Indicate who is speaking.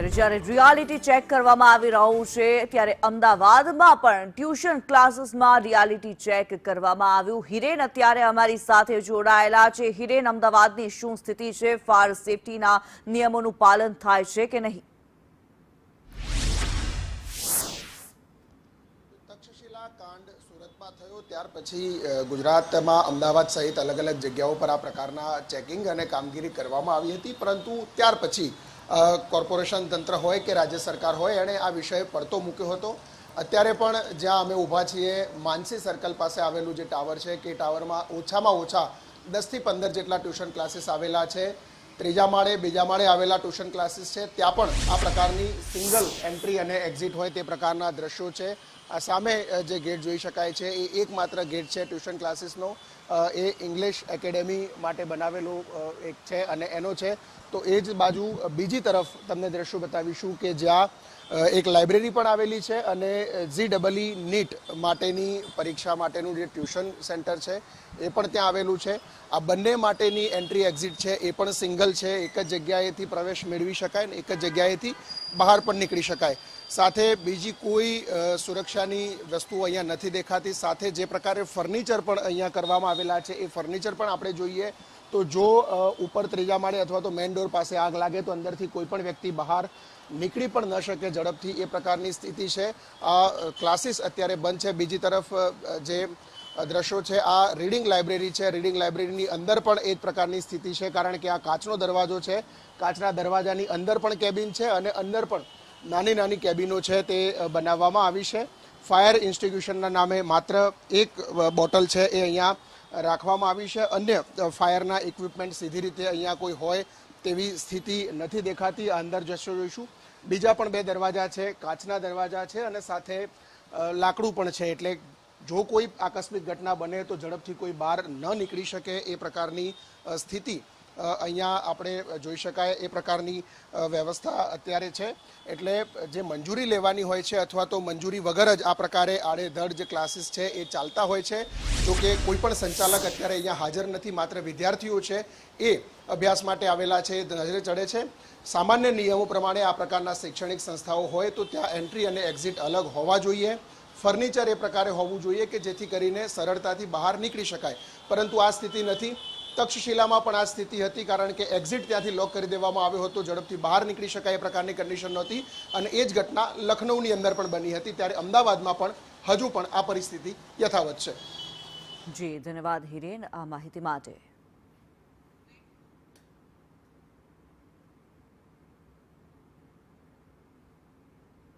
Speaker 1: જ્યારે reality check કરવામાં આવી રહ્યું છે ત્યારે અમદાવાદમાં પણ ટ્યુશન ક્લાસીસમાં રિયાલિટી ચેક કરવામાં આવ્યું। હિરેન અત્યારે અમારી સાથે જોડાયેલા છે। હિરેન, અમદાવાદની શું સ્થિતિ છે? ફાયર સેફટીના નિયમોનું પાલન થાય છે કે નહીં?
Speaker 2: તક્ષશિલા કાંડ સુરતમાં થયો ત્યાર પછી ગુજરાતમાં અમદાવાદ સહિત અલગ અલગ જગ્યાઓ પર આ પ્રકારના ચેકિંગ અને કામગીરી કરવામાં આવી હતી, પરંતુ ત્યાર પછી કોર્પોરેશન તંત્ર હોય કે રાજ્ય સરકાર હોય એણે આ વિષય પડતો મૂક્યો હતો। અત્યારે પણ જ્યાં અમે ઊભા છીએ માનસી સર્કલ પાસે આવેલું જે ટાવર છે કે ટાવરમાં ઓછામાં ઓછા 10 થી 15 જેટલા ટ્યુશન ક્લાસીસ આવેલા છે। ત્રીજા માળે બીજા માળે આવેલા ટ્યુશન ક્લાસીસ છે, ત્યાં પણ આ પ્રકારની સિંગલ એન્ટ્રી અને એક્ઝિટ હોય તે પ્રકારના દ્રશ્યો છે। આ સામે જે ગેટ જોઈ શકાય છે એ એકમાત્ર ગેટ છે ટ્યુશન ક્લાસીસનો, એ ઇંગ્લિશ એકેડેમી માટે બનાવેલો એક છે અને એનો છે। તો એ જ બાજુ બીજી તરફ તમને દ્રશ્યો બતાવીશું કે જ્યાં એક લાઇબ્રેરી પણ આવેલી છે અને JEE નીટ માટેની પરીક્ષા માટેનું જે ટ્યુશન સેન્ટર છે એ પણ ત્યાં આવેલું છે। આ બંને માટેની એન્ટ્રી એક્ઝિટ છે એ પણ સિંગલ છે, એક જ જગ્યાએથી પ્રવેશ મેળવી શકાય ને એક જ જગ્યાએથી બહાર પણ નીકળી શકાય। સાથે બીજી કોઈ સુરક્ષાની વસ્તુઓ અહીંયા નથી દેખાતી। સાથે જે પ્રકારે ફર્નિચર પણ અહીંયા કરવામાં આવેલા છે એ ફર્નિચર પણ આપણે જોઈએ તો જો ઉપર ત્રીજા માળે અથવા તો મેઇન ડોર પાસે આગ લાગે તો અંદરથી કોઈ પણ વ્યક્તિ બહાર નીકળી પણ ન શકે ઝડપથી, એ પ્રકારની સ્થિતિ છે। આ ક્લાસીસ અત્યારે બંધ છે। બીજી તરફ જે દ્રશ્યો છે આ રીડિંગ લાઇબ્રેરી છે, રીડિંગ લાઇબ્રેરીની અંદર પણ એ જ પ્રકારની સ્થિતિ છે, કારણ કે આ કાચનો દરવાજો છે, કાચના દરવાજાની અંદર પણ કેબિન છે અને અંદર પણ નાની નાની કેબિનો છે તે બનાવવામાં આવી છે। ફાયર ઇન્સ્ટિટ્યુશનના નામે માત્ર એક બોટલ છે એ અહીંયા રાખવામાં આવી છે, અન્ય ફાયરના ઇક્વિપમેન્ટ સીધી રીતે અહીંયા કોઈ હોય તેવી સ્થિતિ નથી દેખાતી। અંદર જશો જોઈશું બીજા પણ બે દરવાજા છે, કાચના દરવાજા છે અને સાથે લાકડું પણ છે, એટલે જો કોઈ આકસ્મિક ઘટના બને તો ઝડપથી કોઈ બહાર ન નીકળી શકે એ પ્રકારની સ્થિતિ અહીંયા આપણે જોઈ શકાય એ પ્રકારની વ્યવસ્થા અત્યારે છે। એટલે જે મંજૂરી લેવાની હોય છે અથવા તો મંજૂરી વગર જ આ પ્રકારે આડેધડ જે ક્લાસીસ છે એ ચાલતા હોય છે। જો કે કોઈ પણ સંચાલક અત્યારે અહીંયા હાજર નથી, માત્ર વિદ્યાર્થીઓ છે એ અભ્યાસ માટે આવેલા છે, નજરે ચડે છે। સામાન્ય નિયમો પ્રમાણે આ પ્રકારના શૈક્ષણિક સંસ્થાઓ હોય તો ત્યાં એન્ટ્રી અને એક્ઝિટ અલગ હોવા જોઈએ, ફર્નિચર એ પ્રકારે હોવું જોઈએ કે જેથી કરીને સરળતાથી બહાર નીકળી શકાય, પરંતુ આ સ્થિતિ નથી। તક્ષશિલામાં પણ આ સ્થિતિ હતી, કારણ કે એક્ઝિટ ત્યાંથી લોક કરી દેવામાં આવ્યો હતો, ઝડપથી બહાર નીકળી શકાય એ પ્રકારની કન્ડિશન નહોતી અને એ જ ઘટના લખનૌની અંદર પણ બની હતી। ત્યારે અમદાવાદમાં પણ હજુ પણ આ પરિસ્થિતિ યથાવત છે।
Speaker 1: જી, ધન્યવાદ હિરેન આ માહિતી માટે।